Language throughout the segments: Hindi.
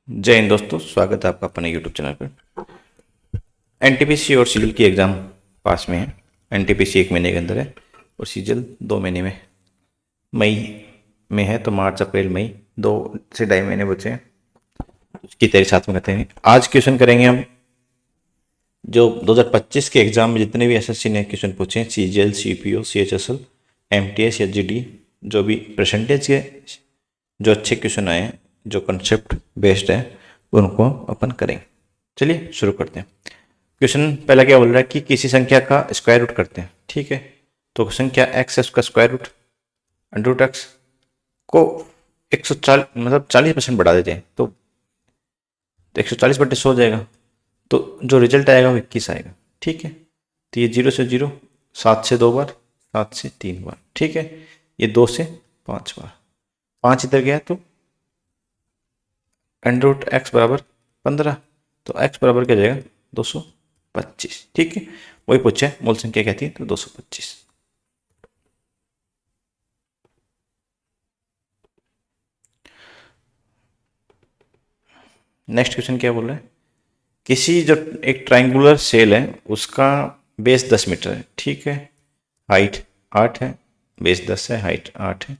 जय हिंद दोस्तों, स्वागत है आपका अपने यूट्यूब चैनल पर। एनटीपीसी और सीजल की एग्ज़ाम पास में है। एनटीपीसी 1 महीने के अंदर है और सीजल 2 महीने में, मई में है। तो मार्च अप्रैल मई 2 से 2.5 महीने बचे हैं। उसकी तैयारी साथ में करते हैं। आज क्वेश्चन करेंगे हम जो 2025 के एग्जाम में जितने भी एसएससी ने क्वेश्चन पूछे हैं, सीजीएल, सीपीओ, सीएचएसएल, एमटीएस या जीडी, जो भी परसेंटेज के जो अच्छे क्वेश्चन आए हैं, जो कंसेप्ट बेस्ड है, उनको अपन करेंगे। चलिए शुरू करते हैं। क्वेश्चन पहला क्या बोल रहा है कि किसी संख्या का स्क्वायर रूट करते हैं। ठीक है, तो संख्या एक्स है, उसका square root under root x को 140 मतलब 40% बढ़ा देते हैं तो 140/100 हो जाएगा। तो जो रिजल्ट आएगा वो 21 आएगा। ठीक है, तो ये 0 से 0, 7 से 2 बार, 7 से 3 बार। ठीक है, ये 2 से 5 बार, 5 इधर गया तो अंडर रूट एक्स बराबर 15, तो एक्स बराबर क्या जाएगा 225। ठीक है, वही पूछा है, मूल संख्या कहती है तो 225। नेक्स्ट क्वेश्चन क्या बोल रहा है, किसी जो एक ट्राइंगुलर सेल है उसका बेस 10 मीटर है। ठीक है, हाइट 8 है, बेस 10 है, हाइट 8 है।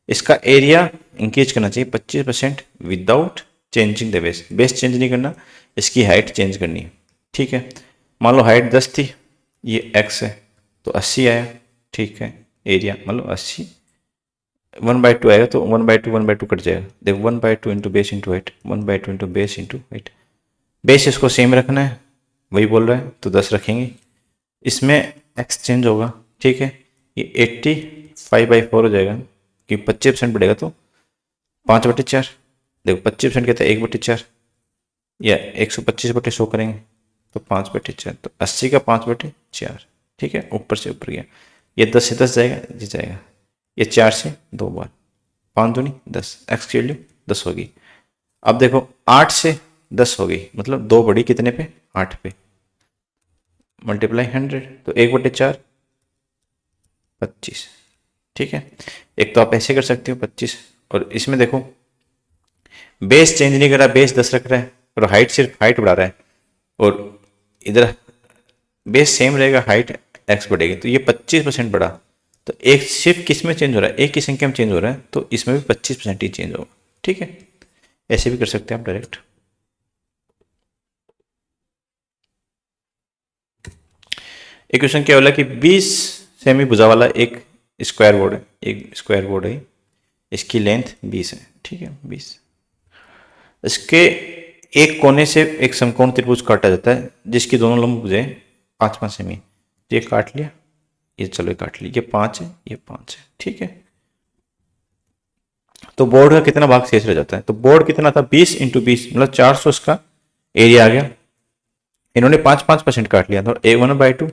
इसका एरिया इंक्रीज करना चाहिए 25% without changing the base. Base change नहीं करना, इसकी हाइट चेंज करनी है। ठीक है, मान लो हाइट 10 थी, ये x है तो 80 आया। ठीक है, एरिया मान लो 80, 1/2 आएगा तो 1/2 1/2 कट जाएगा। देखो 1/2 into base into height, 1/2 into base into height. Base इसको सेम रखना है, वही बोल रहा है तो 10 रखेंगे। इसमें x चेंज होगा। ठीक है, ये 85/4 हो जाएगा कि 25% बढ़ेगा तो 5/4। देखो 25% कहते हैं 1/4 या 125/100 करेंगे तो 5/4, तो 80 का 5/4। ठीक है, ऊपर से ऊपर गया, ये 10 से 10 जाएगा, ये जाएगा, ये 4 से 2 बार, 5 दूनी 10, एक्स की वैल्यू 10 होगी। अब देखो 8 से 10 हो गई, मतलब 2 बढ़ी कितने पे, 8 पे, मल्टीप्लाई 100, तो 1/4 25। ठीक है, एक तो आप ऐसे कर सकते हो 25, और इसमें देखो बेस चेंज नहीं कर रहा, बेस 10 रख रहा है और हाइट सिर्फ हाइट बढ़ा रहा है, और इधर बेस सेम रहेगा, हाइट एक्स बढ़ेगी, तो ये 25% बढ़ा। तो एक सिर्फ किस में चेंज हो रहा है, एक की संख्या में चेंज हो रहा है, तो इसमें भी 25% ही चेंज होगा। ठीक है, ऐसे भी कर सकते हैं आप डायरेक्ट। एक क्वेश्चन क्या बोला कि 20 सेमी भुजा वाला एक स्क्वायर बोर्ड है, एक स्क्वायर बोर्ड है, इसकी लेंथ 20 है। ठीक है, 20, इसके एक कोने से एक समकोण त्रिभुज काटा जाता है जिसकी दोनों लंब भुजाएं 5-5 सेमी। ये काट लिया, ये चलो ये काट लिया, ये 5 है, ये 5 है। ठीक है, तो बोर्ड का कितना भाग शेष रह जाता है, तो बोर्ड कितना था 20 × 20 मतलब 400 इसका एरिया आ गया। इन्होंने 5-5% काट लिया, तो 1/2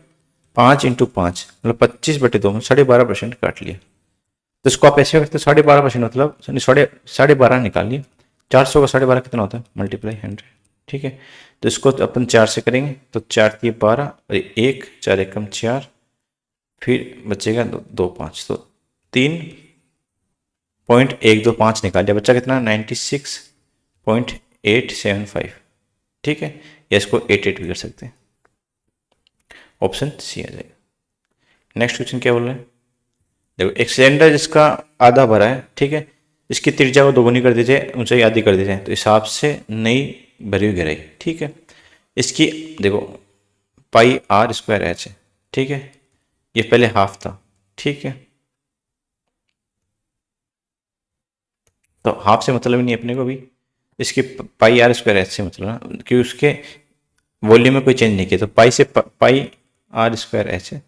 5 × 5 मतलब 25/2 12.5% काट लिया। तो इसको आप ऐसे करते 12.5% मतलब 12.5 निकालिए। 400 का 12.5 कितना होता है, मल्टीप्लाई 100। ठीक है, तो इसको अपन 4 से करेंगे तो 4 × 12 और 1 4 एकम 4, फिर बचेगा 2 5, तो 3.125 निकाल लिया, बच्चा कितना 96.875। ठीक है, या इसको 88 भी कर सकते हैं, ऑप्शन सी आ जाएगा। नेक्स्ट क्वेश्चन क्या बोल रहा है, देखो एक सिलेंडर जिसका आधा भरा है। ठीक है, इसकी त्रिज्या को दोगुनी कर दीजिए, ऊंचाई आधी कर दीजिए, तो हिसाब से नई भरी हुई गहराई। ठीक है, इसकी देखो πr² h है। ठीक है, ये पहले हाफ था। ठीक है, तो हाफ से मतलब ही नहीं अपने को भी, इसकी πr² h से मतलब ना कि उसके वॉल्यूम में कोई चेंज नहीं किया, तो पाई से πr² h है,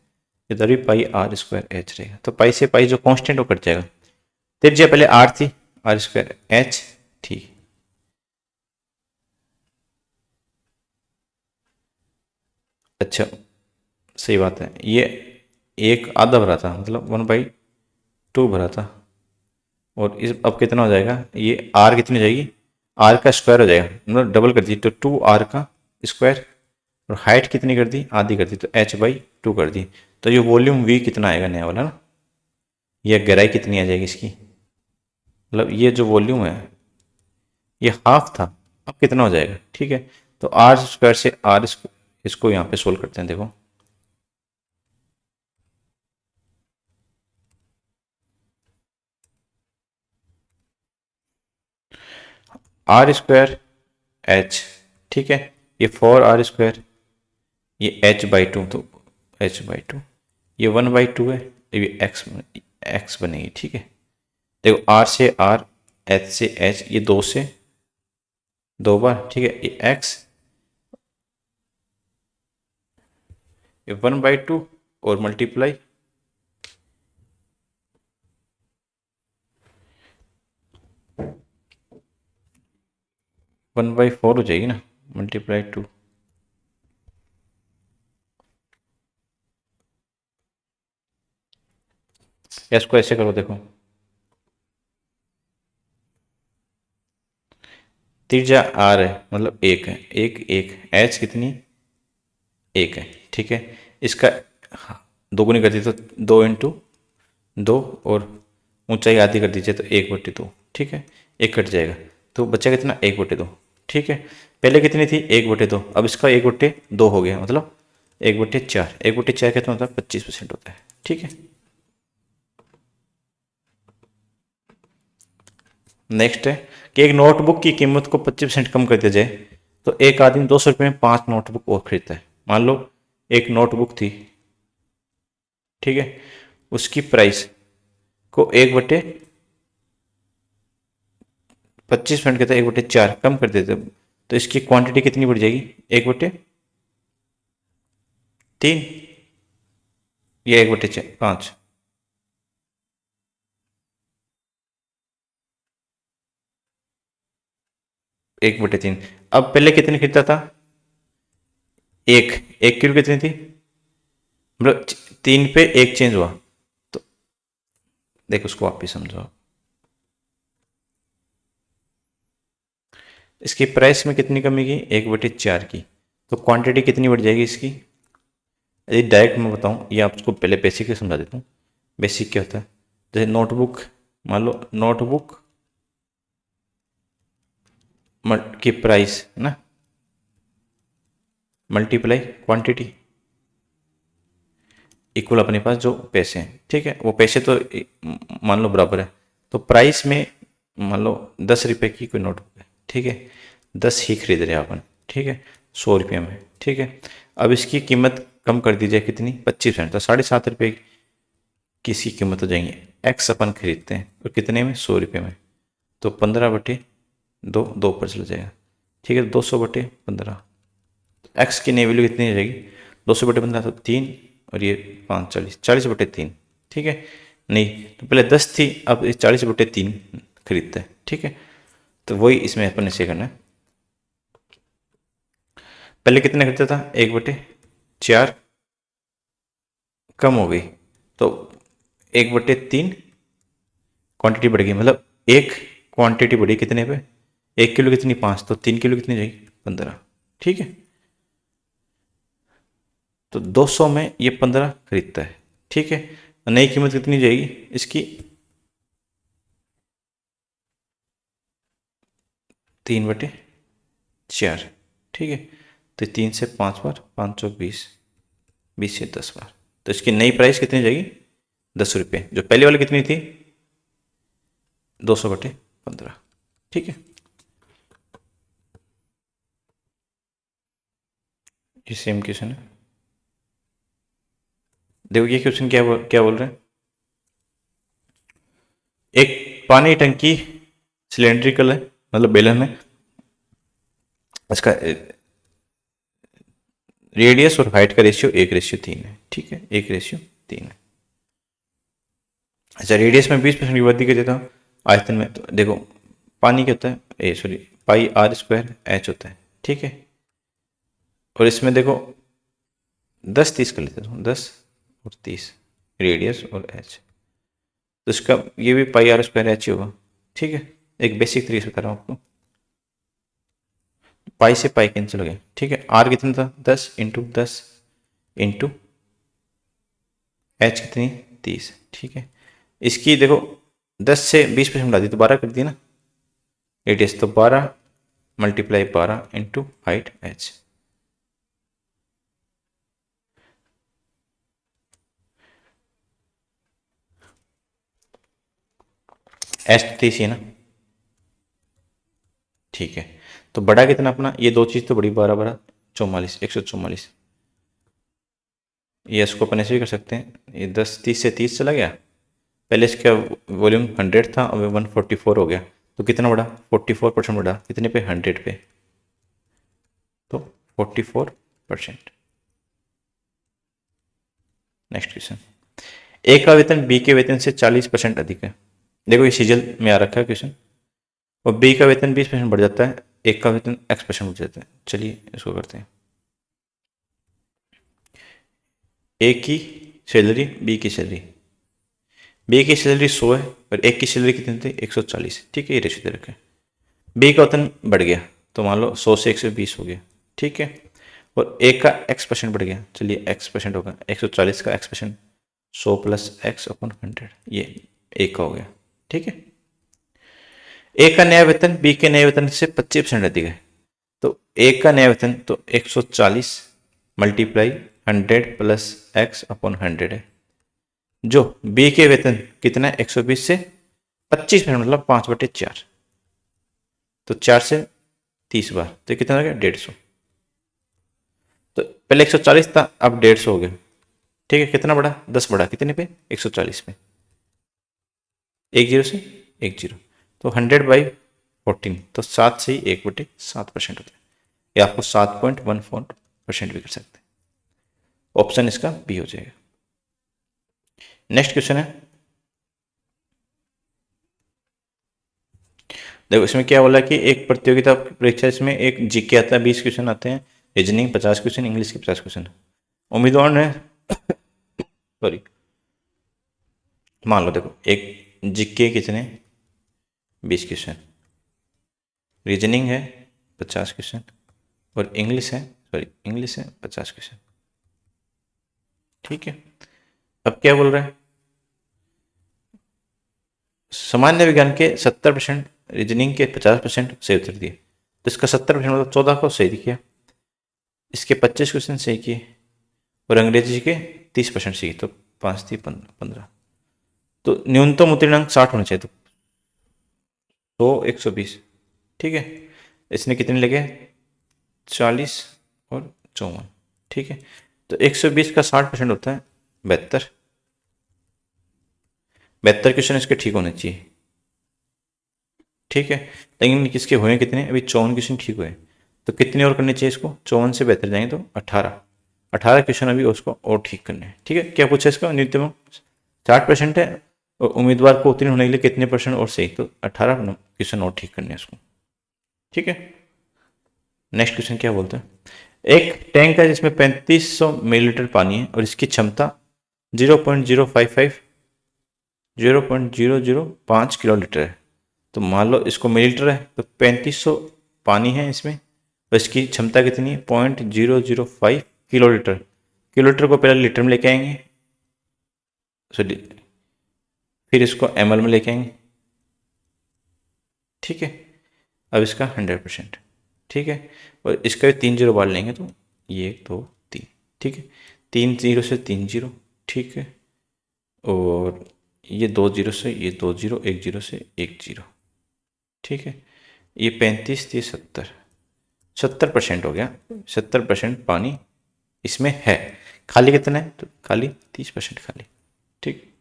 इधर भी πr² h रहेगा, तो पाई से पाई जो कांस्टेंट वो कट जाएगा। त्रिज्या पहले r थी, r²h थी। अच्छा, सही बात है, ये एक आधा भरा था मतलब 1/2 भरा था, और इस अब कितना हो जाएगा, ये r कितनी हो जाएगी, r का स्क्वायर हो जाएगा, मतलब डबल कर दी तो 2r का स्क्वायर, और हाइट कितनी कर दी, आधी कर दी, तो h/2 कर दी। तो ये वॉल्यूम v कितना आएगा नया वाला ना, ये गहराई कितनी आ जाएगी इसकी, मतलब ये जो वॉल्यूम है ये हाफ था, अब कितना हो जाएगा, ठीक है। तो आर स्क्वायर से आर, इसको यहाँ पे सोल्व करते हैं। देखो आर स्क्वायर एच, ठीक है, ये 4r², ये h/2, तो h/2, ये 1/2 है, ये x बनेगी, ठीक है। देखो आर से आर, एच से एच, ये 2 से 2 बार, ठीक है, ये x, ये 1/2 और मल्टीप्लाई 1/4 हो जाएगी ना, मल्टीप्लाई 2। इसको ऐसे करो, देखो त्रिज्या आर है, मतलब एक है, एक एच कितनी, एक है, ठीक है। इसका दोगुनी कर दी तो 2 और ऊंचाई आधी कर दीजिए तो 1/2, ठीक है, एक कट जाएगा तो बच्चा कितना, 1/2, ठीक है। पहले कितनी थी, 1/2, अब इसका 1/2 हो गया, मतलब 1/4, 1/4 कितना होता है, 25% होता है, ठीक है। नेक्स्ट है कि एक नोटबुक की कीमत को 25% कम कर दिया जाए तो एक आदमी 200 रुपये में 5 नोटबुक और खरीदता है। मान लो एक नोटबुक थी, ठीक है, उसकी प्राइस को 1/25% कहता है, 1/4 कम कर देते तो इसकी क्वांटिटी कितनी बढ़ जाएगी, 1/3 या 1/5। 1/3। अब पहले कितनी खरीदता था, एक 1 किलो कितनी थी, मतलब 3 पे 1 चेंज हुआ, तो देखो उसको वापिस समझो आप। इसकी प्राइस में कितनी कमी की, 1/4 की, तो क्वांटिटी कितनी बढ़ जाएगी इसकी। यदि डायरेक्ट मैं बताऊं, ये आपको पहले बेसिक ही समझा देता हूँ। बेसिक क्या होता है, जैसे नोटबुक, मान लो नोटबुक की प्राइस है ना, मल्टीप्लाई क्वांटिटी, इक्वल अपने पास जो पैसे हैं, ठीक है, वो पैसे तो मान लो बराबर है, तो प्राइस में मान लो 10 रुपये की कोई नोटबुक है, ठीक है, 10 ही खरीद रहे हैं अपन, ठीक है, 100 रुपये में, ठीक है। अब इसकी कीमत कम कर दी जाए कितनी, 25%, तो 7.5 रुपये की इसकी कीमत हो जाएंगी। एक्स अपन खरीदते हैं और कितने में, 100 रुपये में, तो 15/2, 2 पर चला जाएगा, ठीक है, 200/15, एक्स की नई वैल्यू कितनी हो जाएगी, 200/15 तो 3, और ये 5, 40 ठीक है। नहीं तो पहले 10 थी, अब 40/3 खरीदते हैं, ठीक है। तो वही इसमें अपन ऐसे करना है, पहले कितने खरीदता था, 1/4 कम हो गई, तो 1/3 क्वांटिटी बढ़ गई, मतलब एक क्वांटिटी बढ़ी कितने पे, 1 किलो कितनी, 5, तो 3 किलो कितनी जाएगी, 15, ठीक है। तो 200 में ये 15 खरीदता है, ठीक है। नई कीमत कितनी जाएगी इसकी, 3/4, ठीक है। तो 3 से 5 बार, 5 × 20, 20 से 10 बार, तो इसकी नई प्राइस कितनी जाएगी, 10 रुपये, जो पहले वाली कितनी थी, 200/15, ठीक है। ये सेम क्वेश्चन है, देखो ये क्वेश्चन क्या बोल रहे हैं, एक पानी टंकी सिलेंड्रिकल है, मतलब बेलन है, इसका रेडियस और हाइट का रेशियो 1/3 है, ठीक है, 1/3 है। अच्छा, रेडियस में 20% की वृद्धि कर देता हूँ, आयतन में तो देखो पानी क्या होता है, πr² h होता है, ठीक है। और इसमें देखो 10-30 कर लेते हैं, 10 और 30 रेडियस और एच, तो इसका ये भी πr² h ही होगा, ठीक है। एक बेसिक तरीके से बता रहा हूँ आपको, पाई से पाई कैंसिल हो गया, ठीक है। आर कितना था, 10 × 10 × एच कितनी, 30, ठीक है। इसकी देखो 10 से 20% बढ़ा दी तो 12 कर दी ना रेडियस, तो 12 multiply 12 into height h। h तो 30 है ना, ठीक है। तो बड़ा कितना अपना, ये दो चीज़ तो बड़ी, 12 12 44, 144। ये इसको अपन ऐसे भी कर सकते हैं, ये 10 30 से 30 चला गया, पहले इसका वॉल्यूम 100 था, अब 144 हो गया, तो कितना बढ़ा, 44% बढ़ा, कितने पे, 100 पे, तो 44%। नेक्स्ट क्वेश्चन, ए का वेतन बी के वेतन से 40% अधिक है। देखो ये सीजल में आ रखा है क्वेश्चन, और बी का वेतन 20% बढ़ जाता है, ए का वेतन x% बढ़ जाता है। चलिए इसको करते हैं, ए की सैलरी, बी की सैलरी, बी की सैलरी 100 है और ए की सैलरी कितनी थी, 140, ठीक है, ये रेशो दे रखा है। बी का वेतन बढ़ गया तो मान लो 100 से 120 हो गया, ठीक है, और ए का x% बढ़ गया, चलिए x% होगा, 140 का x%, 100 प्लस x अपॉन 100, ये ए का हो गया, ठीक है। ए का नया वेतन बी के नए वेतन से 25% अधिक है, तो ए का नया वेतन तो 140 मल्टीप्लाई 100 प्लस x अपॉन 100 है, जो बी के वेतन कितना है, 120 से 25%, मतलब 5/4, तो 4 से 30 बार, तो कितना हो गया, 150। तो पहले 140 था, अब 150 हो गया, ठीक है। कितना बढ़ा, 10 बढ़ा, कितने पे, 140 पे, एक जीरो से एक जीरो, तो 100/14, तो 7 से ही 1/7% होता है, या आपको 7.14% भी कर सकते हैं। ऑप्शन इसका बी हो जाएगा। नेक्स्ट क्वेश्चन है, देखो इसमें क्या बोला कि एक प्रतियोगिता परीक्षा, इसमें एक जीके आता है, 20 क्वेश्चन आते हैं, रीजनिंग 50 क्वेश्चन, इंग्लिश के 50 क्वेश्चन। उम्मीदवार ने सॉरी, मान लो देखो एक जीके कितने, 20 क्वेश्चन, रीजनिंग है 50 क्वेश्चन, और इंग्लिश है, सॉरी इंग्लिश है 50 क्वेश्चन, ठीक है। अब क्या बोल रहे हैं, सामान्य विज्ञान के 70%, रीजनिंग के 50% सही उत्तर दिए, तो इसका 70% मतलब 14 को सही किया, इसके 25 क्वेश्चन सही किए, और अंग्रेजी के 30% सही, तो 5 थी 15, तो न्यूनतम उत्तीर्ण अंक 60 होने चाहिए, तो 120, ठीक है। इसने कितने लगे, 40 और 54, ठीक है। तो 120 का 60% होता है 72, 72 क्वेश्चन इसके ठीक होने चाहिए, ठीक है। लेकिन किसके हुए कितने, अभी 54 क्वेश्चन ठीक हुए, तो कितने और करने चाहिए इसको, 54 से 72 जाएंगे तो 18 क्वेश्चन अभी उसको और ठीक करने हैं, ठीक है। क्या पूछा इसका, न्यूनतम 60% है, और उम्मीदवार को उत्तीर्ण होने के लिए कितने परसेंट और सही, तो 18 क्वेश्चन और ठीक करने हैं उसको, ठीक है। नेक्स्ट क्वेश्चन क्या बोलते हैं, एक टैंक है जिसमें 3500 मिलीलीटर पानी है और इसकी क्षमता 0.005 किलोलीटर है, तो मान लो इसको मिलीलीटर है, तो 3500 पानी है इसमें, और इसकी क्षमता कितनी है, 0.005 किलोलीटर, किलोलीटर को पहले लीटर में लेके आएंगे, फिर इसको ml में लेके आएंगे, ठीक है। अब इसका 100%, ठीक है, और इसका भी 3 जीरो बार लेंगे, तो ये 1 2 3, ठीक है, 3 जीरो से 3 जीरो, ठीक है, और ये 2 जीरो से ये 2 जीरो, 1 जीरो से 1 जीरो, ठीक है। ये 35 थी 70% हो गया, 70% पानी इसमें है, खाली कितना है, तो खाली 30% खाली, ठीक।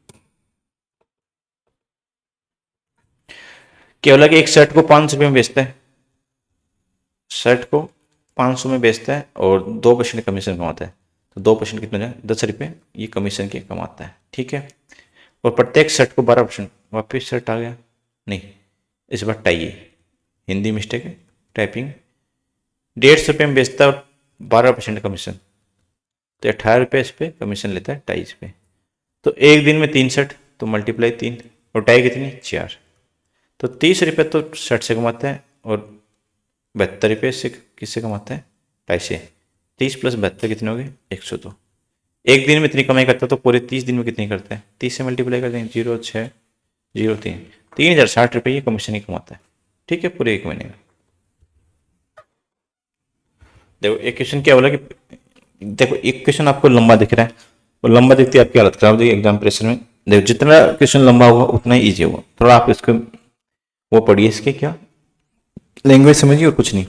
केवल कि एक शर्ट को 500 रुपये में बेचता है, शर्ट को 500 में बेचता है और 2% कमीशन कमाता है, तो 2% कितना जाए, 10 रुपये ये कमीशन के कमाता है, ठीक है। और प्रत्येक शर्ट को 12%, वापिस शर्ट आ गया, नहीं इस बार टाई है, हिंदी मिस्टेक है, टाइपिंग, 150 में बेचता है और 12% कमीशन, तो 18 इस पर कमीशन लेता है टाइज पे, तो एक दिन में 3 शर्ट, तो मल्टीप्लाई 3, और टाई कितनी 4, तो 30 रुपये तो शर्ट से कमाता है, और 72 रुपये से किससे कमाता है, टाई से। 30 प्लस 72 कितने हो गए, 102। एक दिन में इतनी कमाई करता है, तो पूरे 30 दिन में कितनी करता है, 30 से मल्टीप्लाई कर देंगे, 0.603, 3060 रुपये ये कमीशन ही कमाता है, ठीक है, पूरे एक महीने का। देखो एक क्वेश्चन क्या बोला कि देखो एक क्वेश्चन आपको लंबा दिख रहा है और लंबा दिखती है आपकी हालत खराब हो जाएगी एग्जाम प्रेशर में। देखो जितना क्वेश्चन लंबा होगा उतना ही ईजी होगा। थोड़ा आप इसको वो पढ़िए, इसके क्या लैंग्वेज समझिए और कुछ नहीं।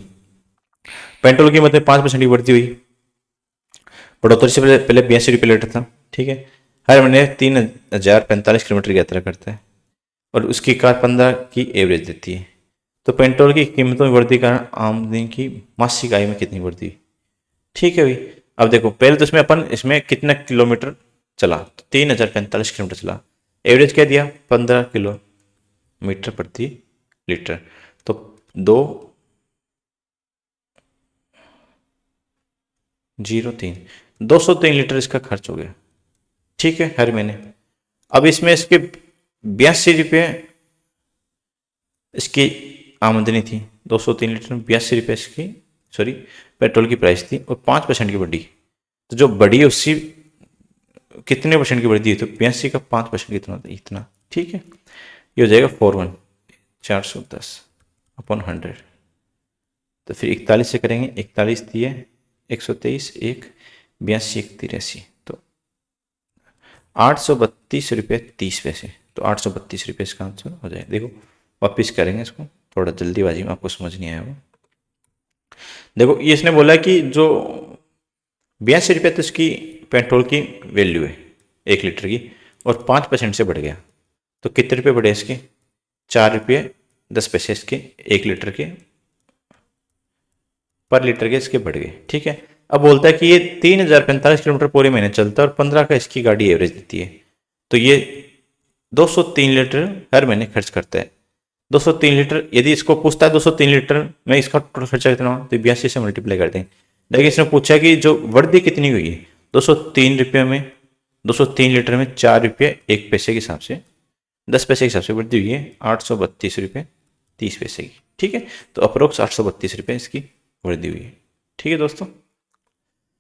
पेट्रोल की कीमत में 5% की बढ़ती हुई, बढ़ोतरी से पहले पहले 82 रुपये लीटर था, ठीक है। हर महीने 3045 किलोमीटर की यात्रा करता है और उसकी कार 15 की एवरेज देती है। तो पेट्रोल की कीमतों में वृद्धि के कारण आमदनी की मासिक आय में कितनी वृद्धि हुई? ठीक है भाई। अब देखो पहले तो इसमें अपन इसमें कितना किलोमीटर चला, तो 3045 किलोमीटर चला। एवरेज क्या दिया? 15 किलोमीटर प्रति लीटर। तो 203 इसका खर्च हो गया, ठीक है, हर महीने। अब इसमें इसके 82 रुपये इसकी आमदनी थी, 203 लीटर में 82 रुपये इसकी सॉरी पेट्रोल की प्राइस थी और 5% की बढ़ी। तो जो बढ़ी है उससे कितने परसेंट की बढ़ी है? तो 82 का 5% कितना था? इतना, ठीक है। ये हो जाएगा 41410/100। तो फिर 41 से करेंगे, 41 दिए 123, 1 82 1 83, तो 832 रुपये 30 पैसे। तो 832 रुपये इसका आंसर हो जाएगा। देखो वापिस करेंगे इसको, थोड़ा जल्दीबाजी में आपको समझ नहीं आया वो। देखो ये इसने बोला कि जो 82 रुपये तो इसकी पेट्रोल की वैल्यू है 1 लीटर की, और 5% से बढ़ गया तो कितने रुपये बढ़े इसके? 4 रुपये 10 पैसे इसके 1 लीटर के पर लीटर के इसके बढ़ गए, ठीक है। अब बोलता है कि ये 3045 किलोमीटर पूरे महीने चलता है और 15 का इसकी गाड़ी एवरेज देती है। तो ये 203 लीटर हर महीने खर्च करता है। 203 लीटर, यदि इसको पूछता है 203 लीटर में इसका टोटल खर्चा कितना हुआ, तो 82 से मल्टीप्लाई कर देंगे। लेकिन इसने पूछा कि जो वृद्धि कितनी हुई है, 203 रुपये में 203 लीटर में 4 रुपये 1 पैसे के हिसाब से 10 पैसे के हिसाब से वृद्धि हुई है 832 रुपये 30 पैसे की, ठीक है। तो अप्रोक्स 832 रुपये इसकी वृद्धि हुई है, ठीक है दोस्तों।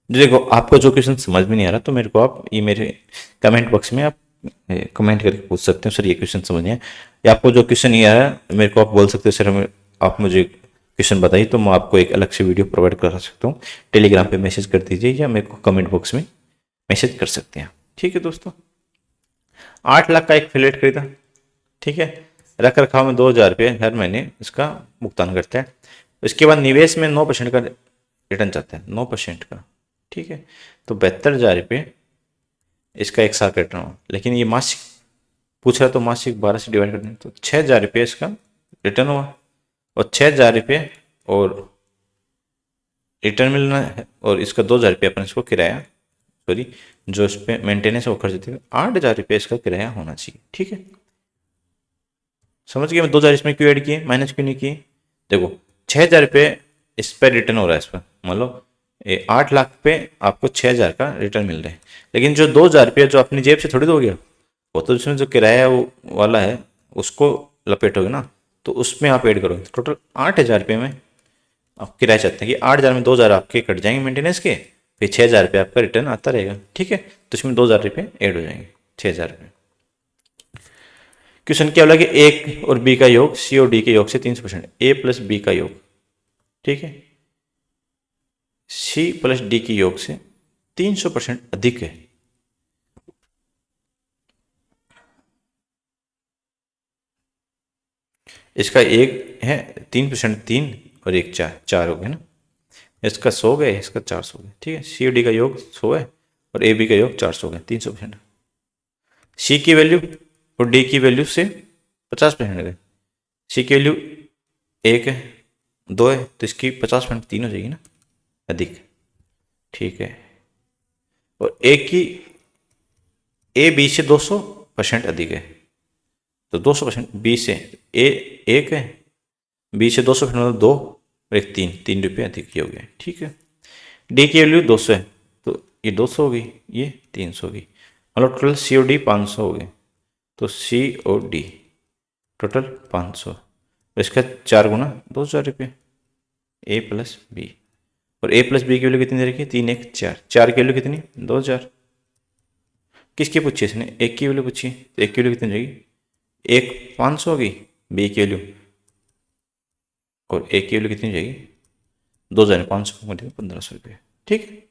देखो आपको जो क्वेश्चन समझ में नहीं आ रहा तो मेरे को आप ये मेरे कमेंट बॉक्स में आप कमेंट करके पूछ सकते हो, सर ये क्वेश्चन समझ नहीं है, या आपको जो क्वेश्चन नहीं आया मेरे को आप बोल सकते हो, सर हमें आप मुझे क्वेश्चन बताइए, तो मैं आपको एक अलग से वीडियो प्रोवाइड करा सकता हूँ। टेलीग्राम पे मैसेज कर दीजिए या मेरे को कमेंट बॉक्स में मैसेज कर सकते हैं, ठीक है दोस्तों। 8 लाख का एक फ्लैट खरीदा, ठीक है, रख रखाव में 2000 रुपये हर महीने इसका भुगतान करता है। उसके बाद निवेश में 9% का रिटर्न चाहता है, 9% का, ठीक है। तो 72,000 रुपये इसका एक साल का रिटर्न हुआ, लेकिन ये मासिक पूछ रहा तो मासिक 12 से डिवाइड कर दें तो 6,000 रुपये इसका रिटर्न हुआ, और 6,000 रुपये और रिटर्न मिलना है, और इसका 2,000 रुपये अपन इसको किराया सॉरी जो इस पर मेंटेनेंस वो खर्च देते 8,000 रुपये इसका किराया होना चाहिए, ठीक है। समझ गए? मैं 2,000 इसमें क्यों ऐड किए, माइनस क्यों नहीं किए? देखो 6,000 रुपये इस पर रिटर्न हो रहा है, इस पर मान लो 8 लाख पे आपको 6,000 का रिटर्न मिल रहा है, लेकिन जो 2,000 रुपये जो अपनी जेब से थोड़ी दोगे, वो तो उसमें जो किराया वो वाला है उसको लपेटोगे ना, तो उसमें आप ऐड करोगे। टोटल 8,000 रुपये में आप किराया चाहते हैं कि 8,000 में 2,000 आपके कट जाएंगे मेंटेनेंस के, फिर 6,000 रुपये आपका रिटर्न आता रहेगा, ठीक है। तो इसमें 2,000 रुपये ऐड हो जाएंगे, 6,000 रुपये। क्वेश्चन क्या बोला कि ए और बी का योग सी और डी के योग से 300%, ए प्लस बी का योग, ठीक है, सी प्लस डी के योग से 300% अधिक है। इसका एक है 3%, 3 और एक 4, 4 हो गए ना। इसका 100 गए, इसका 400 गए, ठीक है। सी और डी का योग 100 है और ए बी का योग 400 गए, 300%। सी की वैल्यू और डी की वैल्यू से 50% गए। सी की वैल्यू 1 है, 2 है, तो इसकी 50% 3 हो जाएगी ना अधिक, ठीक है। और ए की ए बी से 200% अधिक है, तो 200% बी से ए 1 है, बी से 200% मतलब 2 और एक 3 रुपये अधिक ही हो गया, ठीक है। डी की वैल्यू 200 है, तो ये 200 हो गई, ये 300 हो गई, मतलब टोटल सी और डी 500 हो गए। तो सी और डी टोटल 500, इसका 4 गुना 2,000 रुपये, ए प्लस बी, और ए प्लस बी की वैल्यू कितनी दे रखी है? 3 1 4, 4 की वैल्यू कितनी? 2,000। किसकी पूछी इसने? एक की वैल्यू पूछी, तो एक की वैल्यू कितनी जाएगी? एक 500 होगी बी की वैल्यू, और ए की वैल्यू कितनी जाएगी? 2,500 को 1,500 रुपये। ठीक है।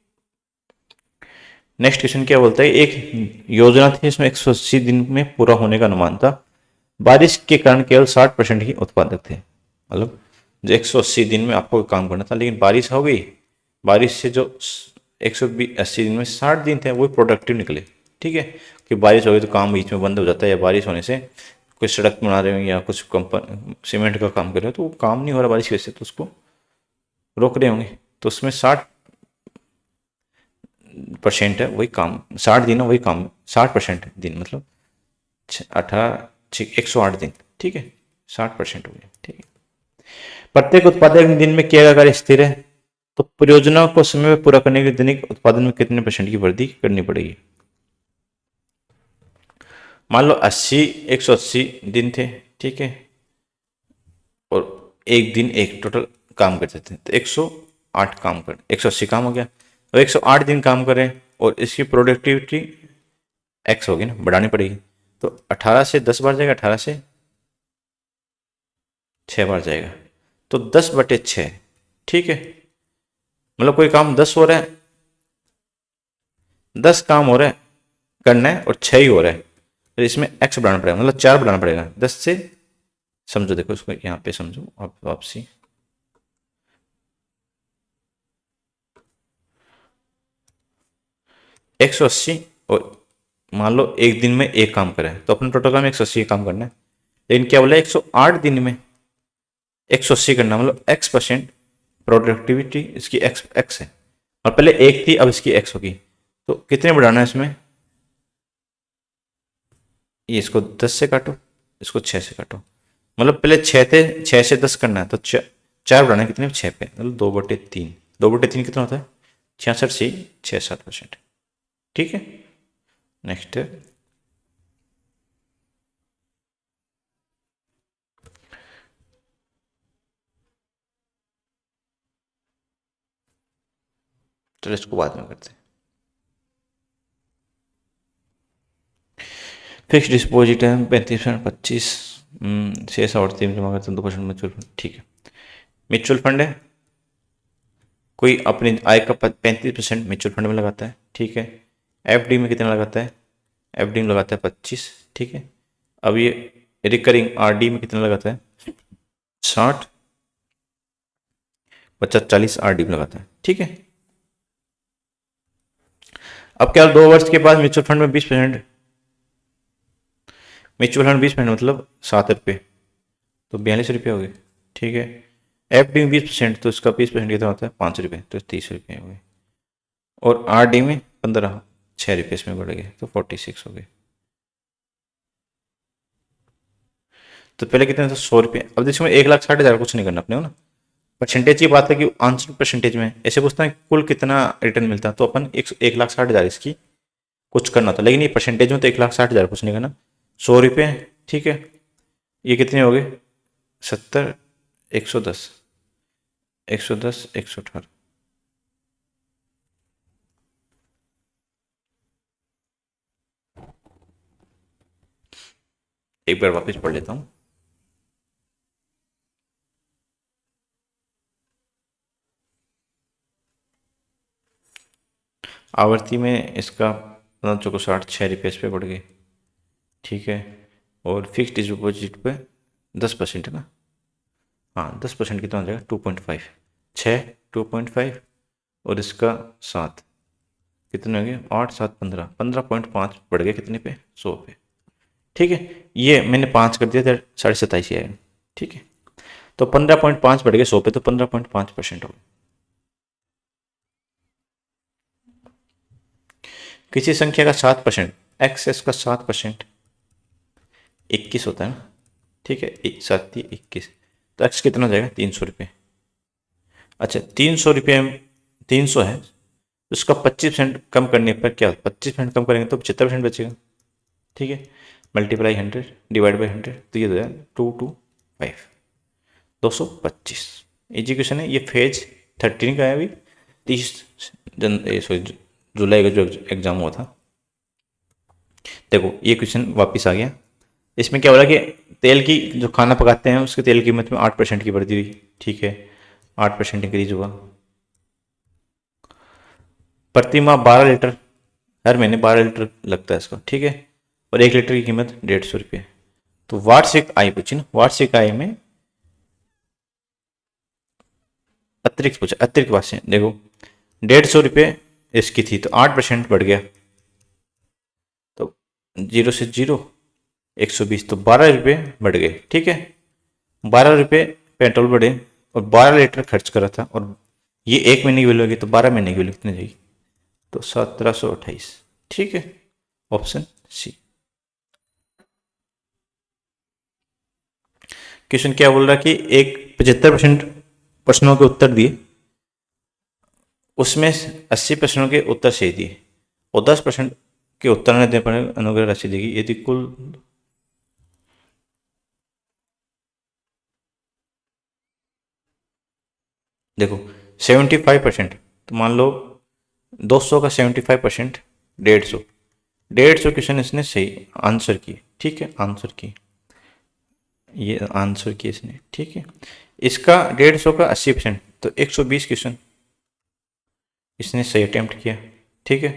नेक्स्ट क्वेश्चन क्या बोलता है, एक योजना थी इसमें 180 दिन में पूरा होने का अनुमान था, बारिश के कारण केवल 60% ही उत्पादक थे। मतलब जो 180 दिन में आपको काम करना था, लेकिन बारिश हो गई, बारिश से जो 180 दिन में 60 दिन थे वही प्रोडक्टिव निकले। ठीक है, कि बारिश हो गई तो काम बीच में बंद हो जाता है, या बारिश होने से कोई सड़क बना रहे हो या कुछ कंपनी सीमेंट का काम कर रहे हो तो वो काम नहीं हो रहा बारिश की वजह से, तो उसको रोक रहे होंगे। तो उसमें 60% है वही काम, 60 दिन है वही काम, 60% दिन मतलब 108 दिन। ठीक है, 60% हो गया। ठीक है, प्रत्येक उत्पादक दिन में किया गया कार्य स्थिर है, तो परियोजना को समय में पूरा करने के लिए दैनिक उत्पादन में कितने % की वृद्धि करनी पड़ेगी। मान लो 180 दिन थे। ठीक है, और एक दिन एक टोटल काम करते थे, तो 108 काम कर 180 काम हो गया, तो 108 दिन काम करें और इसकी प्रोडक्टिविटी एक्स होगी ना, बढ़ानी पड़ेगी। तो 18 से 10 बार जाएगा, 18 से 6 बार जाएगा, तो 10/6। ठीक है, मतलब कोई काम 10 हो रहा है, 10 काम हो रहा है करना है और 6 ही हो रहा है, तो इसमें एक्स बढ़ाना पड़ेगा, मतलब 4 बढ़ाना पड़ेगा 10 से। समझो, देखो इसको यहाँ पे समझो आप वापसी। एक सौ अस्सी, और मान लो एक दिन में एक काम करें तो अपने टोटल काम 180 काम करना है, लेकिन क्या बोला 108 दिन में 180 करना, मतलब x% प्रोडक्टिविटी इसकी एक्स है, और पहले एक थी अब इसकी एक्स होगी, तो कितने बढ़ाना है इसमें, ये इसको 10 से काटो, इसको 6 से काटो, मतलब पहले 6 थे, 6 से 10 करना है, तो 4 बढ़ाना है कितने, 6 पे, मतलब 2/3। 2/3 कितना होता है, 66 से 6-7%। ठीक है, नेक्स्ट चलो इसको बाद में करते हैं। फिक्स डिपॉजिट है 35%, 25 शेष आवर्ती में जमा करते हैं 2% म्यूचुअल फंड। ठीक है, म्यूचुअल फंड है, कोई अपनी आय का 35% म्यूचुअल फंड में लगाता है। ठीक है, एफडी में कितना लगाता है, एफडी में लगाता है 25। ठीक है, अब ये रिकरिंग आरडी में कितना लगाता है, 60, 50-40 आरडी में लगाता है। ठीक है, अब क्या 2 वर्ष के बाद म्यूचुअल फंड में 20%, म्यूचुअल फंड 20% मतलब 7 रुपये, तो 42 रुपये हो गए। ठीक है, एफ डी में 20%, तो इसका 20% कितना होता है 5 रुपये, तो 30 रुपये हो गए। और आर डी में 15, 6 रुपये इसमें बढ़ गए, तो 46 हो गए। तो पहले कितने थे 100 रुपये, अब देखो 1,60,000 कुछ नहीं करना अपने, हो ना, परसेंटेज की बात है कि आंसर परसेंटेज में ऐसे पूछता है कुल कितना रिटर्न मिलता है, तो अपन 1,60,000 इसकी कुछ करना था, लेकिन ये परसेंटेज में तो 1,60,000 कुछ नहीं करना, 100 रुपये। ठीक है, ये कितने हो गए 70, 110, 110, 118। एक बार वापस पढ़ लेता हूँ। आवर्ती में इसका 15×4 6 रुपये इस पे बढ़ गए। ठीक है, और फिक्स डिपॉजिट पे 10% है ना, हाँ 10% कितना हो जाएगा 2.5, 6 2.5 और इसका 7 कितने हो गए 8 7 15, 15.5 बढ़ गए कितने पे 100 पे। ठीक है, ये मैंने 5 कर दिया था 27.5 आएगा। ठीक है, तो 15.5 बढ़ गए 100 पे, तो 15.5% हो गया। किसी संख्या का 7%, एक्सेस का 7% 21 होता है ना। ठीक है, 7-21, तो एक्स कितना हो जाएगा 300 रुपये। अच्छा 300 रुपये, 300 है, उसका 25% कम करने पर क्या, 25% कम करेंगे तो 75% बचेगा। ठीक है, मल्टीप्लाई 100 डिवाइड बाई 100, तो ये हो जाएगा 225, 225। एजुकेशन है, ये फेज 13 का है, अभी 30 जुलाई का जो एग्जाम हुआ था। देखो ये क्वेश्चन वापस आ गया, इसमें क्या हो रहा है कि तेल की जो खाना पकाते हैं उसके तेल की कीमत में 8% की वृद्धि हुई। ठीक है, 8% इंक्रीज हुआ। प्रति माह 12 लीटर, हर महीने 12 लीटर लगता है इसका, ठीक है, और 1 लीटर की कीमत 150 रुपये। तो वार्षिक आय पूछी ना, वार्षिक आय में अतिरिक्त पूछा, अतिरिक्त वार्षिक देखो 150 रुपये इसकी थी तो 8% बढ़ गया, तो 0 से 0 120, तो 12 रुपये बढ़ गए, ठीक है। 12 रुपये पेट्रोल बढ़े और 12 लीटर खर्च करा था, और ये 1 महीने की वैल्यू होगी तो 12 महीने की वैल्यू कितनी जाएगी, तो 1728, ठीक है, ऑप्शन सी। क्वेश्चन क्या बोल रहा है कि एक 75% प्रश्नों के उत्तर दिए, उसमें 80 प्रश्नों के उत्तर सही दिए और 10% के उत्तर न देने पर अनुग्रह राशि देगी। यदि कुल देखो 75%, तो मान लो 200 का 75%, 150 क्वेश्चन इसने सही आंसर किए, ठीक है, आंसर की, ये आंसर किए इसने, ठीक है। इसका 150 का 80%, तो 120 क्वेश्चन इसने सही अटेम्प्ट किया, ठीक है।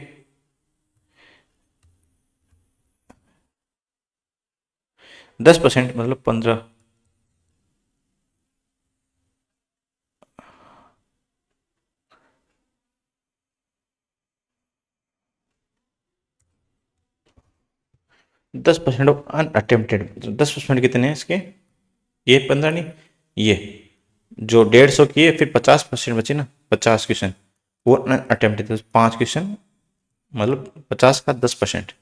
10% मतलब 15, दस परसेंट ऑफ अनअटेम्प्टेड, 10% कितने हैं इसके, ये 15 नहीं, ये जो 150 किए फिर 50% बचे ना, 50 क्वेश्चन वो अटेम्प्टेड, 5 क्वेश्चन मतलब 50 का 10%,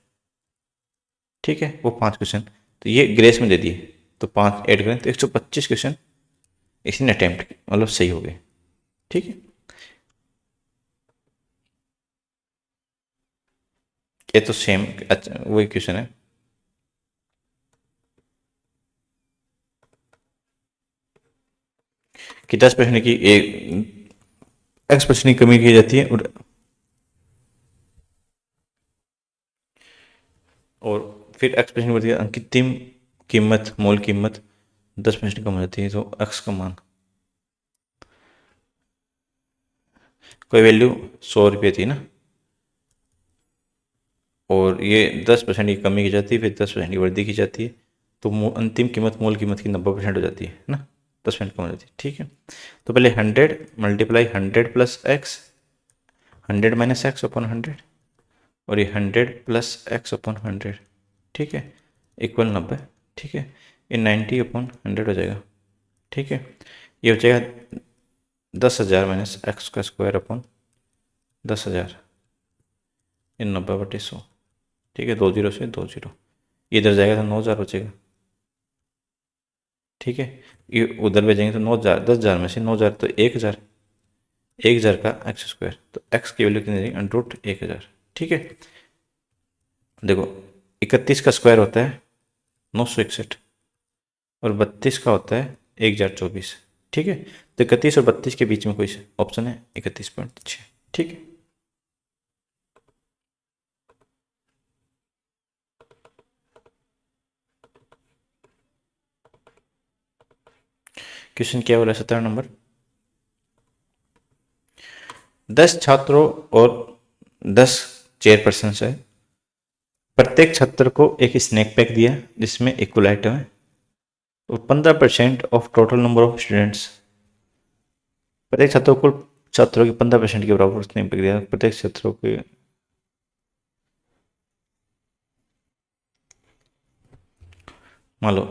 ठीक है, वो 5 क्वेश्चन, तो ये ग्रेस में दे दिए, तो 5 ऐड करें तो 125 क्वेश्चन इसने अटेम्प्ट मतलब सही हो गए, ठीक है। ये तो सेम अच्छा वही क्वेश्चन है। कि 10% की एक X% की कमी की जाती है, और फिर X% बढ़ती है, अंतिम कीमत मूल कीमत 10% कम हो जाती है, तो X का मान कोई वैल्यू 100 रुपये थी ना, और ये 10% की कमी की जाती है, फिर 10% की वृद्धि की जाती है, तो अंतिम कीमत मूल कीमत की 90% हो जाती है ना, 10% कम हो जाती है, ठीक है। तो पहले 100 multiply 100 plus x, 100 minus x upon 100, और ये 100 प्लस एक्स अपॉन 100, ठीक है, इक्वल 90, ठीक है, ये 90 अपॉन 100 हो जाएगा, ठीक है। ये हो जाएगा 10,000 माइनस एक्स का स्क्वायर अपॉन 10,000, ये 90/100, ठीक है, 2 जीरो से 2 जीरो, इधर जाएगा तो 9,000 बचेगा, ठीक है। ये उधर भेजेंगे तो 9,000, 10,000 में से 9,000 तो 1,000, 1,000 का एक्स स्क्वायर, तो एक्स की वैल्यू कितनी देंगे, √1,000, ठीक है। देखो 31 का स्क्वायर होता है 961, और 32 का होता है 1,024, ठीक है। तो 31 और 32 के बीच में कोई ऑप्शन है 31.6, ठीक है। क्वेश्चन क्या बोला 17 नंबर, 10 छात्रों और 10 चेयरपर्सन है, प्रत्येक छात्र को एक स्नैक पैक दिया जिसमें इक्वल आइटम है, और 15% of total number of students, प्रत्येक छात्रों को छात्रों की 15% के बराबर स्नैक पैक दिया, प्रत्येक छात्रों के मान लो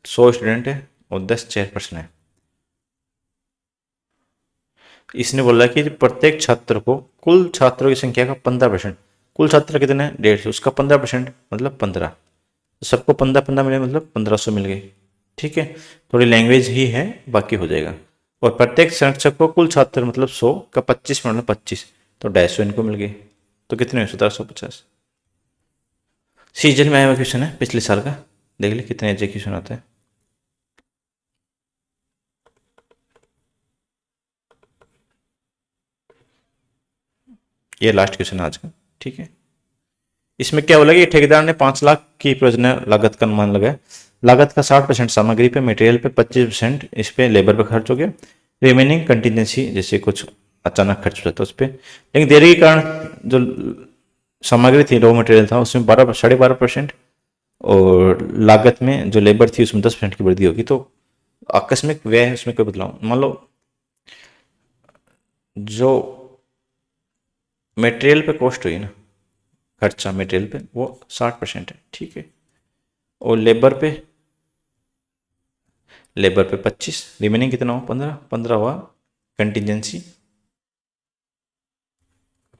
100 स्टूडेंट है और 10 चेयरपर्सन है, इसने बोला कि प्रत्येक छात्र को कुल छात्रों की संख्या का 15%, कुल छात्र कितने हैं 150, उसका 15% मतलब 15, तो सबको 15-15 मिले मतलब 1,500 मिल गए, ठीक है। थोड़ी लैंग्वेज ही है, बाकी हो जाएगा। और प्रत्येक संरक्षक को कुल छात्र मतलब 100 का 25 मतलब 25, तो 150 इनको मिल गए, तो कितने 1750। सीजन में आया हुआ क्वेश्चन है पिछले साल का, देख ले कितने एग्जीक्यूशन आता है। ये लास्ट क्वेश्चन आज का, ठीक है। इसमें क्या बोला कि ठेकेदार ने 5 लाख की परियोजना लागत का अनुमान लगाया, लागत का 60% सामग्री पे, मटेरियल पे, 25% इस पे लेबर पे खर्च हो गया, रिमेनिंग कंटिजेंसी जैसे कुछ अचानक खर्च हो जाता है उस पर, लेकिन देरी के कारण जो सामग्री थी, रॉ मटेरियल था, उसमें 12.5% और लागत में जो लेबर थी उसमें 10% की वृद्धि होगी। तो आकस्मिक व्यय है उसमें कोई बदलाव, मान लो जो मटेरियल पे कॉस्ट हुई ना, खर्चा मटेरियल पे, वो 60% है, ठीक है। और लेबर पे 25, रिमेनिंग कितना हुआ, 15 हुआ कंटिजेंसी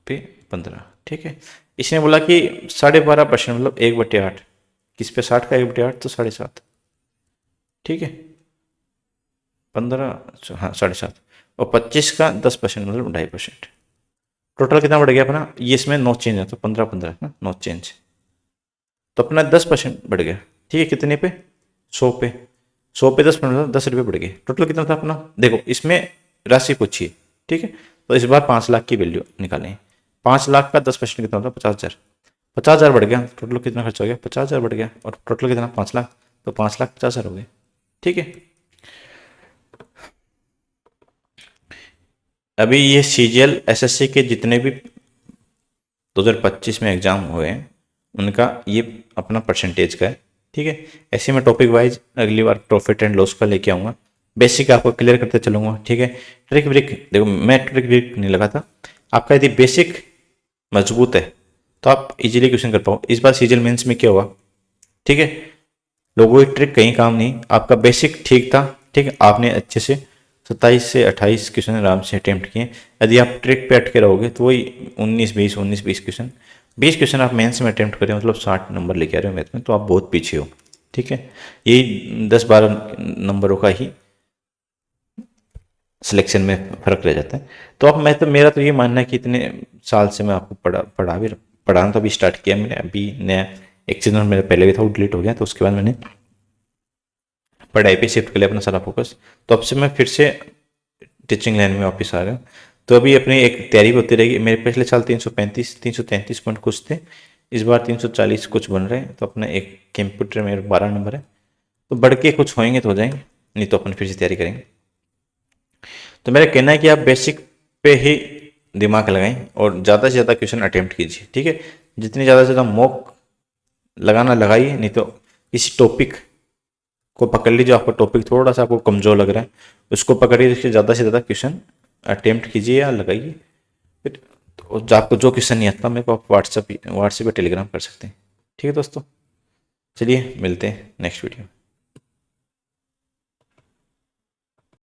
पे 15, ठीक है। इसने बोला कि 12.5% मतलब 1/8, किस पे 60 का 1/8 तो 7.5, ठीक है। 15, हाँ 7.5, और 25 का 10% मतलब 2.5%। टोटल कितना बढ़ गया अपना, ये इसमें नो चेंज है तो 15 ना, नो चेंज, तो अपना 10% बढ़ गया, ठीक है। कितने पे, 100 पे, 100 पे 10% मतलब 10 रुपये बढ़ गए। टोटल कितना था अपना, देखो इसमें राशि पूछिए, ठीक है। तो इस बार 5 लाख की वैल्यू निकालें, 5 लाख का 10% कितना होता है, 50,000, 50,000 बढ़ गया। टोटल कितना खर्च हो गया, 50,000 बढ़ गया, और टोटल कितना 5 लाख, तो 5,50,000 हो गए, ठीक है। अभी ये सीजीएल एसएससी के जितने भी 2025 में एग्जाम हुए हैं उनका ये अपना परसेंटेज का है, ठीक है। ऐसे में टॉपिक वाइज अगली बार प्रॉफिट एंड लॉस का लेके आऊँगा, बेसिक आपको क्लियर करते चलूँगा, ठीक है। ट्रिक ब्रिक देखो, मैं ट्रिक ब्रिक नहीं लगाता, आपका यदि बेसिक मजबूत है तो आप इजीली क्वेश्चन कर पाओ। इस बार सीजीएल मेंस में क्या हुआ, ठीक है, लोगों की ट्रिक कहीं काम नहीं, आपका बेसिक ठीक था, ठीक है, आपने अच्छे से 27 से 28 क्वेश्चन आराम से अटेम्प्ट किए। यदि आप ट्रिक पे अटके रहोगे तो वही 19-20 क्वेश्चन, 20 क्वेश्चन आप मेंस में अटेम्प्ट करें मतलब 60 नंबर लेके आ रहे हो मैथ में, तो आप बहुत पीछे हो, ठीक है। यही 10-12 नंबरों का ही सिलेक्शन में फर्क रह जाता है। तो अब मैं तो, मेरा तो ये मानना है कि इतने साल से मैं आपको पढ़ाना तो अभी स्टार्ट किया मैंने, अभी नया एक चैनल मेरा पहले भी था वो डिलीट हो गया, तो उसके बाद मैंने पढ़ाई पे शिफ्ट कर लिया अपना सारा फोकस। तो अब से मैं फिर से टीचिंग लाइन में वापस आ गया। तो अभी अपनी एक तैयारी होती रहेगी। मेरे पिछले साल 333 पॉइंट कुछ थे, इस बार 340 कुछ बन रहे हैं। तो अपना एक कंप्यूटर में 12 नंबर है, तो बढ़ के कुछ होएंगे तो हो जाएंगे, नहीं तो अपन फिर से तैयारी करेंगे। तो मेरा कहना है कि आप बेसिक पे ही दिमाग लगाएं और ज़्यादा से ज़्यादा क्वेश्चन अटेम्प्ट कीजिए, ठीक है। जितनी ज़्यादा से ज़्यादा मॉक लगाना लगाइए, नहीं तो इस टॉपिक को पकड़ लीजिए, आपका टॉपिक थोड़ा सा आपको कमज़ोर लग रहा है उसको पकड़िए, इसके ज़्यादा से ज़्यादा क्वेश्चन अटेम्प्ट कीजिए या लगाइए। फिर तो आपको जो क्वेश्चन नहीं आता मेरे को आप व्हाट्सएप या टेलीग्राम कर सकते हैं, ठीक है दोस्तों। चलिए मिलते हैं नेक्स्ट वीडियो में।